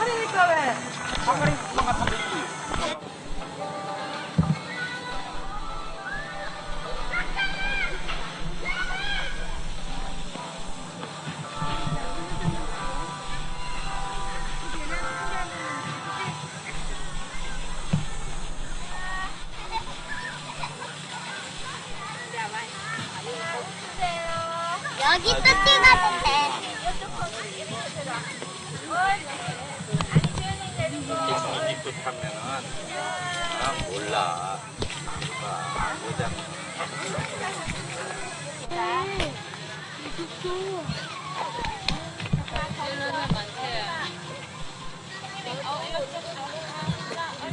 아니니까 왜? 상관이 도망갔다 되지. 여기 또 찍어도 돼. 이집도 타면은 몰라. 모장.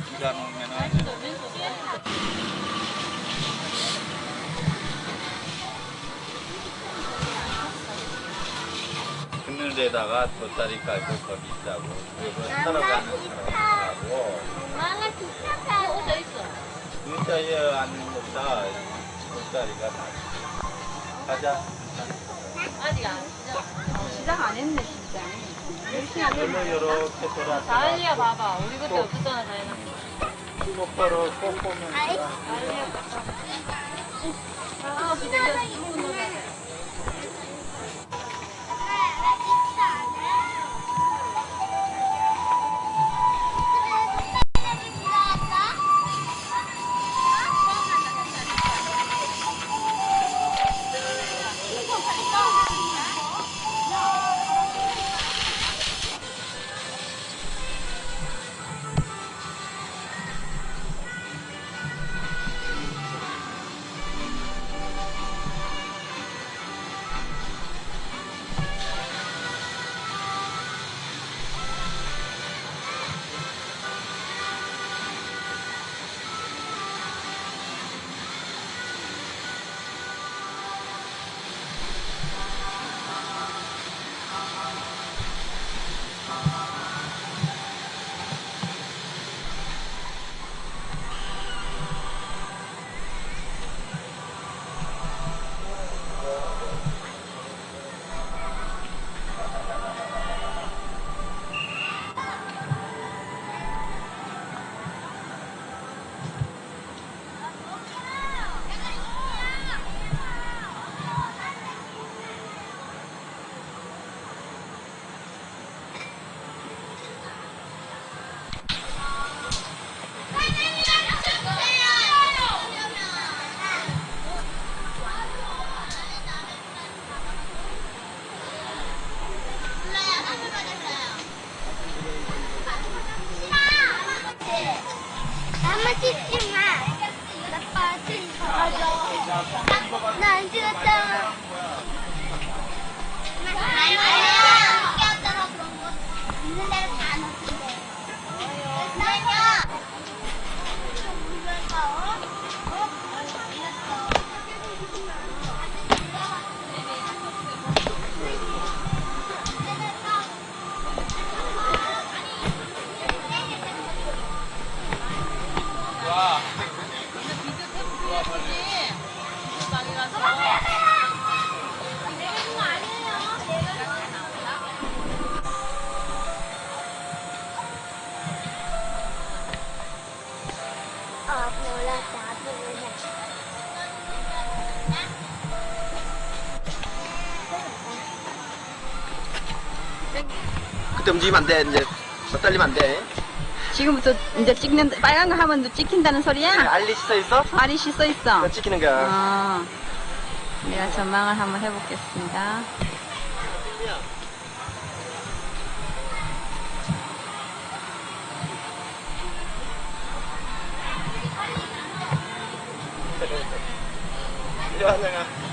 비가 오면은. 그늘에다가 돗자리 깔고 거기 있자고. 그리고 살아가는 사람하고. 엄마가 비싸다. 어디 있어? 의자에 앉는 것보다 돗자리가 낫지. 가자. 아직 안 시작 안 했네 진짜. 별로 이렇게 돌아서. 다현이가 봐봐. 우리 그때 없었잖아 다현아. 똑바로 꼭 보면. 엄마 찍지 마. 아빠 찍지 마. 나안 찍었잖아. 아니야. 웃겼잖아 그런 거. 있는 대로 다 넣던데. 나야. 그때 움직이면 안 돼. 이제 떨리면 안 돼. 지금부터 이제 찍는 빨간 거 하면 찍힌다는 소리야? 알리시 써 있어? 아리씨 써 있어. 그거 찍히는 거야. 내가 전망을 한번 해보겠습니다. 이리 와, 내가.